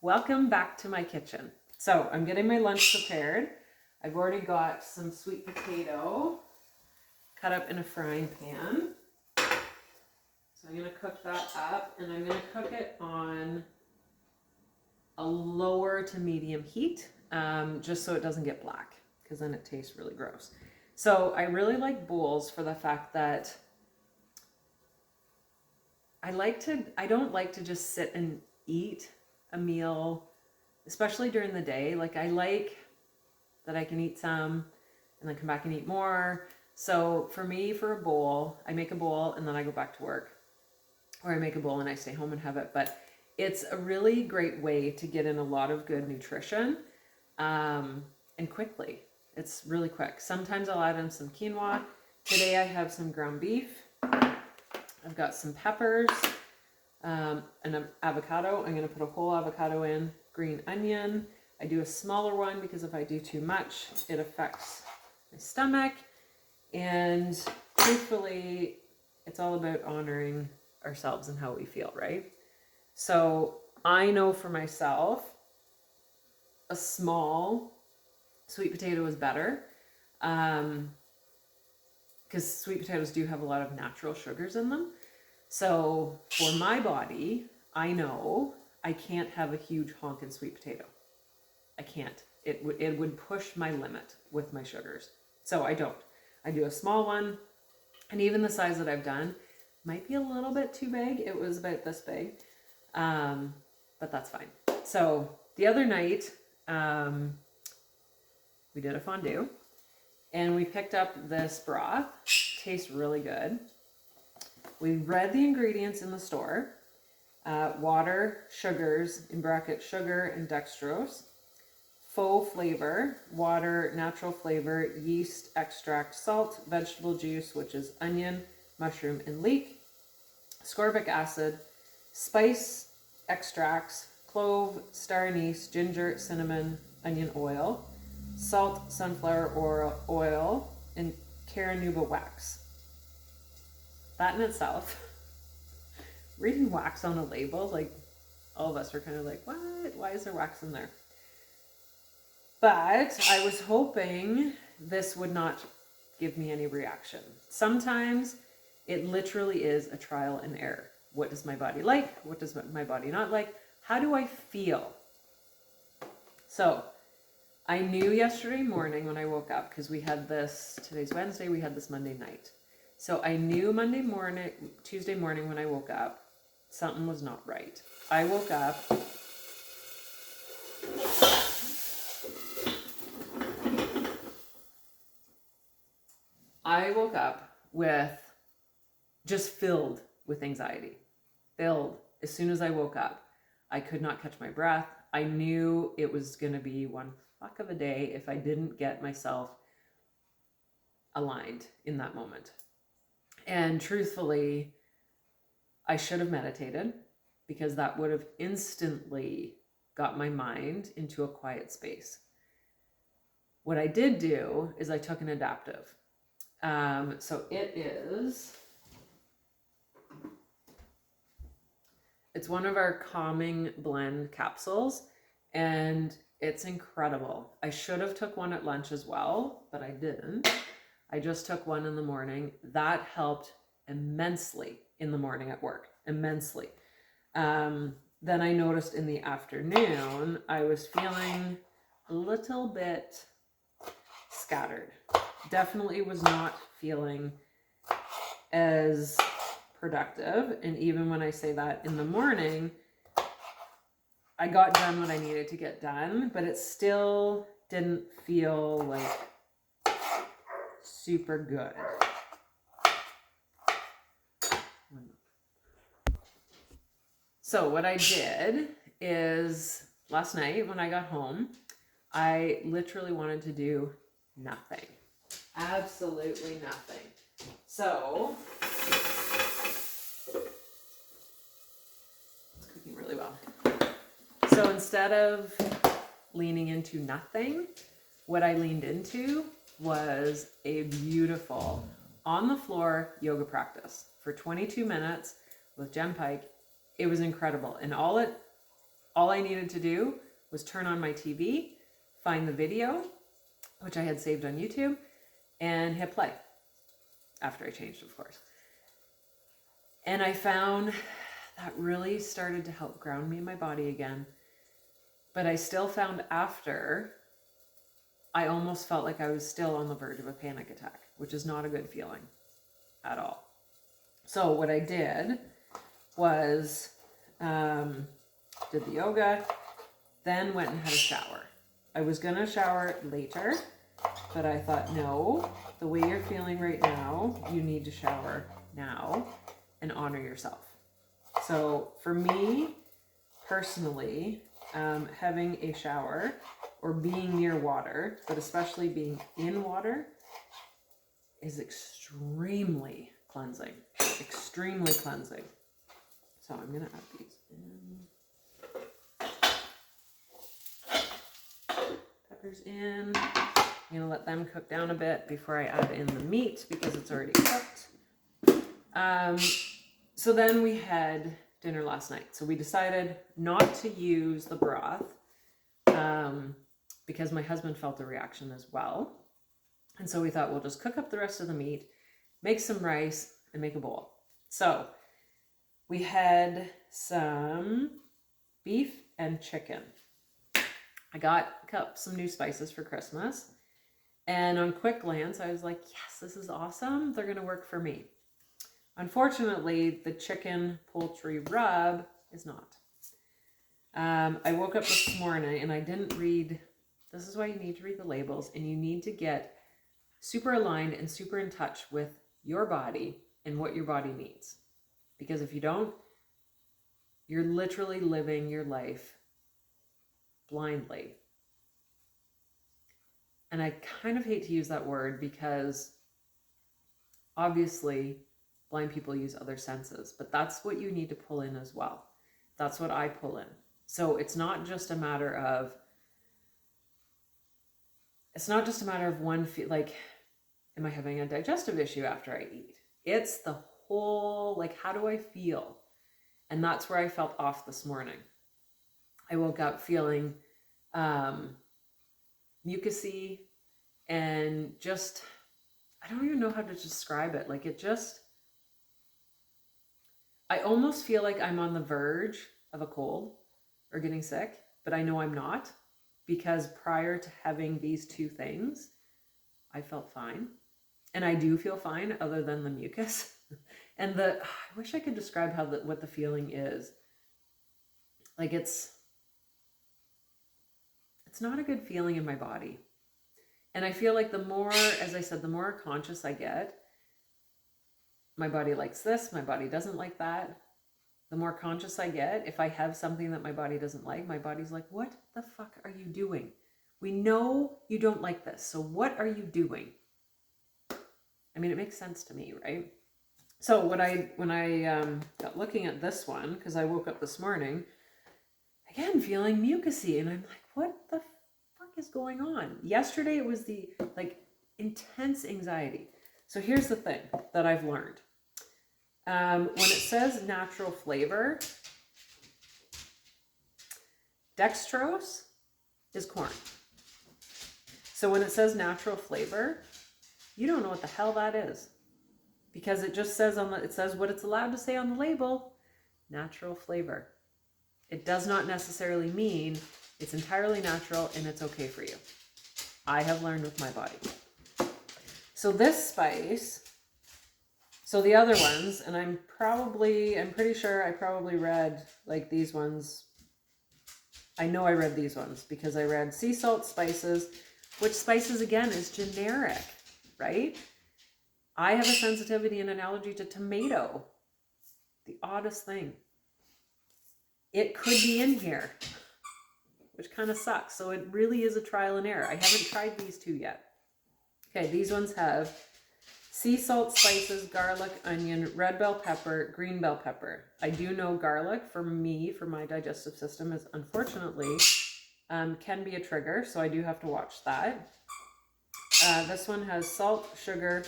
Welcome back to my kitchen. So I'm getting my lunch prepared. I've already got some sweet potato cut up in a frying pan. So I'm going to cook that up, and I'm going to cook it on a lower to medium heat, just so it doesn't get black, because then it tastes really gross. So I really like bowls for the fact that I don't like to just sit and eat a meal, especially during the day. Like, I like that I can eat some and then come back and eat more. So for me, for a bowl, I make a bowl and then I go back to work, or I make a bowl and I stay home and have it. But it's a really great way to get in a lot of good nutrition, and quickly. It's really quick. Sometimes I'll add in some quinoa. Today I have some ground beef. I've got some peppers, and an avocado. I'm going to put a whole avocado in, green onion. I do a smaller one because if I do too much, it affects my stomach. And truthfully, it's all about honoring ourselves and how we feel, right? So I know for myself, a small sweet potato is better, because sweet potatoes do have a lot of natural sugars in them. So for my body, I know I can't have a huge honking sweet potato. I can't. It would push my limit with my sugars. So I don't. I do a small one, and even the size that I've done might be a little bit too big. It was about this big, but that's fine. So the other night, we did a fondue, and we picked up this broth. Tastes really good. We read the ingredients in the store. Water, sugars, in brackets, sugar and dextrose. Faux flavor, water, natural flavor, yeast extract, salt, vegetable juice, which is onion, mushroom, and leek. Ascorbic acid, spice extracts, clove, star anise, ginger, cinnamon, onion oil, salt, sunflower oil, and carnauba wax. That in itself, reading wax on a label, like, all of us were kind of like, what? Why is there wax in there? But I was hoping this would not give me any reaction. Sometimes it literally is a trial and error. What does my body like? What does my body not like? How do I feel? So I knew yesterday morning when I woke up, because we had this, today's Wednesday, we had this Monday night. So I knew Tuesday morning when I woke up, something was not right. I woke up with just filled with anxiety. Filled. As soon as I woke up, I could not catch my breath. I knew it was going to be one fuck of a day if I didn't get myself aligned in that moment. And truthfully, I should have meditated, because that would have instantly got my mind into a quiet space. What I did do is I took an adaptive. So it's one of our calming blend capsules, and it's incredible. I should have took one at lunch as well, but I didn't. I just took one in the morning. That helped immensely in the morning at work, immensely. Then I noticed in the afternoon, I was feeling a little bit scattered. Definitely was not feeling as productive. And even when I say that in the morning, I got done what I needed to get done, but it still didn't feel like super good. So what I did is last night when I got home, I literally wanted to do nothing. Absolutely nothing. So it's cooking really well. So instead of leaning into nothing, what I leaned into was a beautiful on the floor yoga practice for 22 minutes with Jen Pike. It was incredible. And all it all I needed to do was turn on my TV, find the video, which I had saved on YouTube, and hit play. After I changed, of course. And I found that really started to help ground me in my body again. But I still found after, I almost felt like I was still on the verge of a panic attack, which is not a good feeling at all. So what I did was did the yoga, then went and had a shower. I was going to shower later, but I thought, no, the way you're feeling right now, you need to shower now and honor yourself. So for me, personally, having a shower or being near water, but especially being in water, is extremely cleansing. Extremely cleansing. So I'm going to add these in. Peppers in. I'm going to let them cook down a bit before I add in the meat because it's already cooked. So then we had dinner last night. So we decided not to use the broth because my husband felt a reaction as well. And so we thought we'll just cook up the rest of the meat, make some rice, and make a bowl. So we had some beef and chicken. I got some new spices for Christmas. And on quick glance, I was like, yes, this is awesome. They're going to work for me. Unfortunately, the chicken poultry rub is not. I woke up this morning and I didn't read. This is why you need to read the labels, and you need to get super aligned and super in touch with your body and what your body needs. Because if you don't, you're literally living your life blindly. And I kind of hate to use that word because obviously blind people use other senses, but that's what you need to pull in as well. That's what I pull in. So it's not just a matter of one like, am I having a digestive issue after I eat? It's the whole, like, how do I feel? And that's where I felt off this morning. I woke up feeling mucusy and just, I don't even know how to describe it. Like, it just, I almost feel like I'm on the verge of a cold or getting sick, but I know I'm not, because prior to having these two things, I felt fine. And I do feel fine other than the mucus. And I wish I could describe what the feeling is. Like, it's not a good feeling in my body. And I feel like the more, as I said, the more conscious I get, my body likes this, my body doesn't like that. The more conscious I get, if I have something that my body doesn't like, my body's like, what the fuck are you doing? We know you don't like this, so what are you doing? I mean, it makes sense to me, right? So when I got looking at this one, because I woke up this morning, again, feeling mucusy, and I'm like, what the fuck is going on? Yesterday, it was the, like, intense anxiety. So here's the thing that I've learned. When it says natural flavor, dextrose is corn. So when it says natural flavor, you don't know what the hell that is, because it just says it says what it's allowed to say on the label, natural flavor. It does not necessarily mean it's entirely natural and it's okay for you. I have learned with my body. So this spice, so the other ones, and I'm pretty sure I probably read like these ones. I know I read these ones because I read sea salt spices, which spices again is generic, right? I have a sensitivity and an allergy to tomato. The oddest thing. It could be in here, which kind of sucks. So it really is a trial and error. I haven't tried these two yet. Okay, these ones have sea salt spices, garlic, onion, red bell pepper, green bell pepper. I do know garlic for my digestive system, is unfortunately can be a trigger, so I do have to watch that. This one has salt, sugar,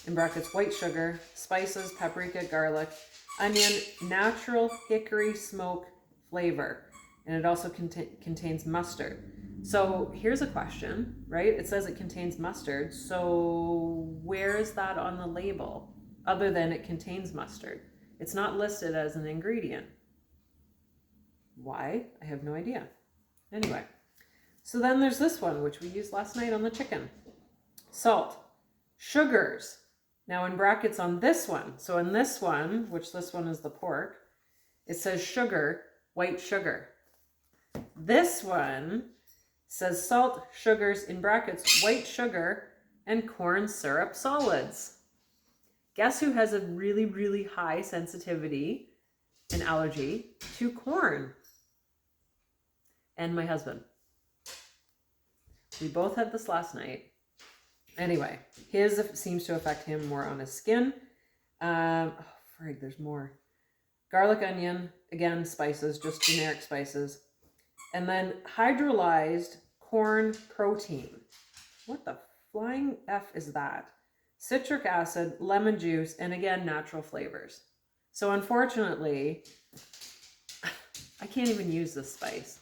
in brackets white sugar, spices, paprika, garlic, onion, natural hickory smoke flavor. and it also contains mustard. So here's a question, right? It says it contains mustard. So where is that on the label other than it contains mustard? It's not listed as an ingredient. Why? I have no idea. Anyway, so then there's this one, which we used last night on the chicken. Salt, sugars. Now in brackets on this one, so in this one, which this one is the pork, it says sugar, white sugar. This one says salt, sugars, in brackets, white sugar, and corn syrup solids. Guess who has a really, really high sensitivity and allergy to corn? And my husband. We both had this last night. Anyway, his seems to affect him more on his skin. Oh, frig, there's more. Garlic, onion, again, spices, just generic spices. And then hydrolyzed corn protein. What the flying F is that? Citric acid, lemon juice, and again, natural flavors. So unfortunately, I can't even use this spice,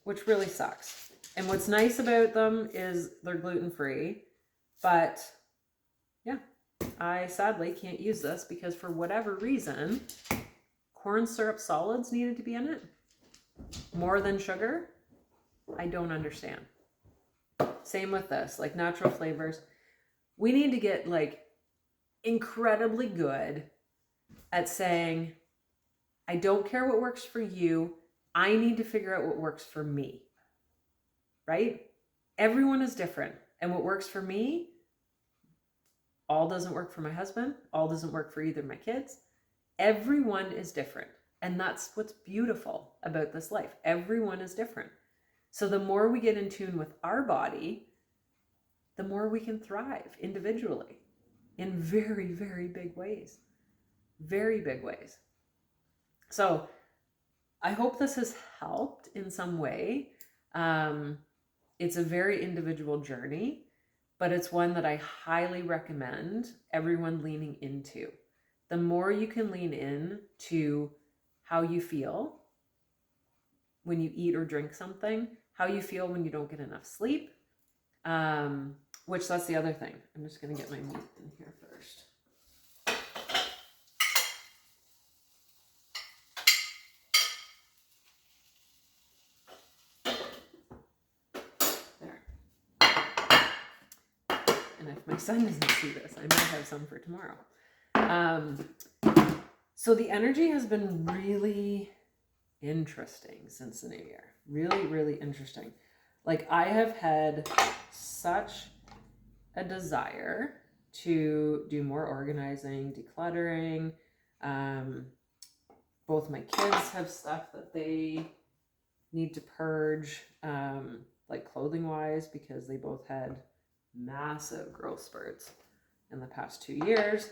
which really sucks. And what's nice about them is they're gluten-free, but yeah, I sadly can't use this because for whatever reason, corn syrup solids needed to be in it more than sugar. I don't understand. Same with this, like natural flavors. We need to get like incredibly good at saying, I don't care what works for you. I need to figure out what works for me, right? Everyone is different. And what works for me, all doesn't work for my husband. All doesn't work for either of my kids. Everyone is different. And that's what's beautiful about this life. Everyone is different. So the more we get in tune with our body, the more we can thrive individually in very, very big ways. Very big ways. So I hope this has helped in some way. It's a very individual journey, but it's one that I highly recommend everyone leaning into. The more you can lean in to how you feel when you eat or drink something, how you feel when you don't get enough sleep, which that's the other thing. I'm just going to get my meat in here first. There. And if my son doesn't see this, I might have some for tomorrow. So the energy has been really interesting since the new year. Really, really interesting. Like I have had such a desire to do more organizing, decluttering. Both my kids have stuff that they need to purge, like clothing wise, because they both had massive growth spurts in the past 2 years.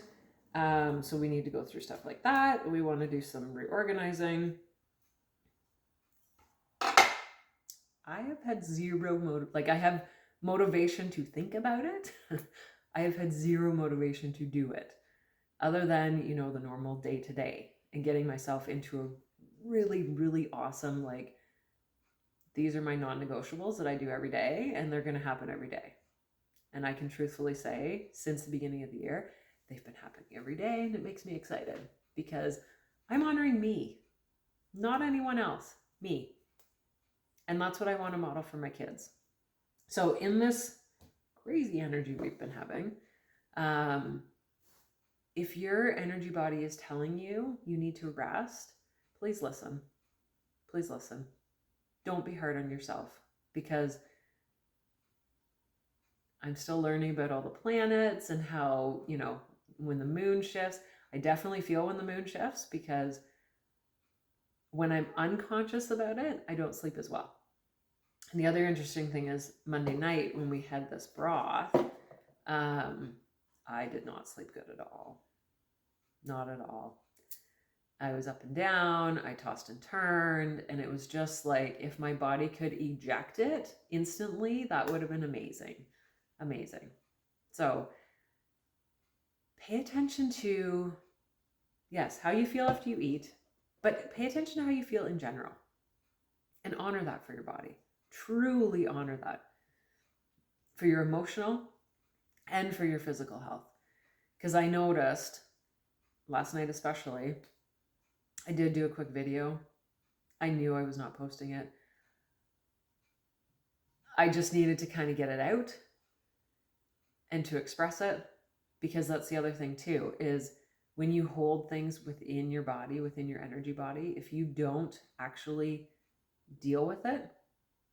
So we need to go through stuff like that. We want to do some reorganizing. I have had zero I have motivation to think about it. I have had zero motivation to do it other than, you know, the normal day to day and getting myself into a really, really awesome, like, these are my non-negotiables that I do every day and they're going to happen every day. And I can truthfully say since the beginning of the year, they've been happening every day and it makes me excited because I'm honoring me, not anyone else, me. And that's what I want to model for my kids. So in this crazy energy we've been having, if your energy body is telling you you need to rest, please listen. Please listen. Don't be hard on yourself because I'm still learning about all the planets and how, you know, when the moon shifts, I definitely feel when the moon shifts because when I'm unconscious about it, I don't sleep as well. And the other interesting thing is Monday night when we had this broth, I did not sleep good at all. Not at all. I was up and down, I tossed and turned, and it was just like if my body could eject it instantly, that would have been amazing. Amazing. So pay attention to, yes, how you feel after you eat, but pay attention to how you feel in general. and honor that for your body. Truly honor that for your emotional and for your physical health. Because I noticed last night, especially, I did do a quick video. I knew I was not posting it. I just needed to kind of get it out and to express it, because that's the other thing too, is when you hold things within your body, within your energy body, if you don't actually deal with it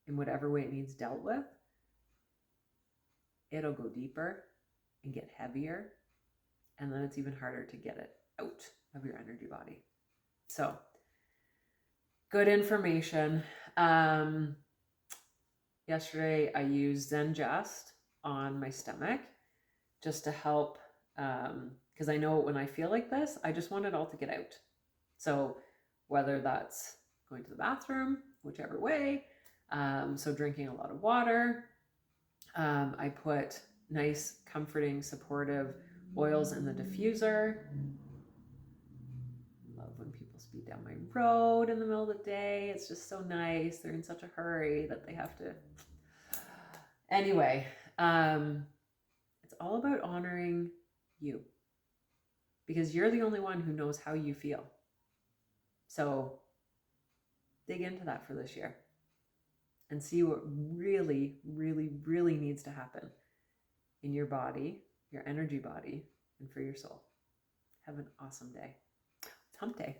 in whatever way it needs dealt with, it'll go deeper and get heavier, and then it's even harder to get it out of your energy body. So, good information. Yesterday I used Zengest on my stomach just to help, because I know when I feel like this, I just want it all to get out. So whether that's going to the bathroom, whichever way, so drinking a lot of water, I put nice, comforting, supportive oils in the diffuser. Love when people speed down my road in the middle of the day. It's just so nice. They're in such a hurry that they have to. Anyway, it's all about honoring you, because you're the only one who knows how you feel. So dig into that for this year and see what really, really, really needs to happen in your body, your energy body, and for your soul. Have an awesome day. It's hump day.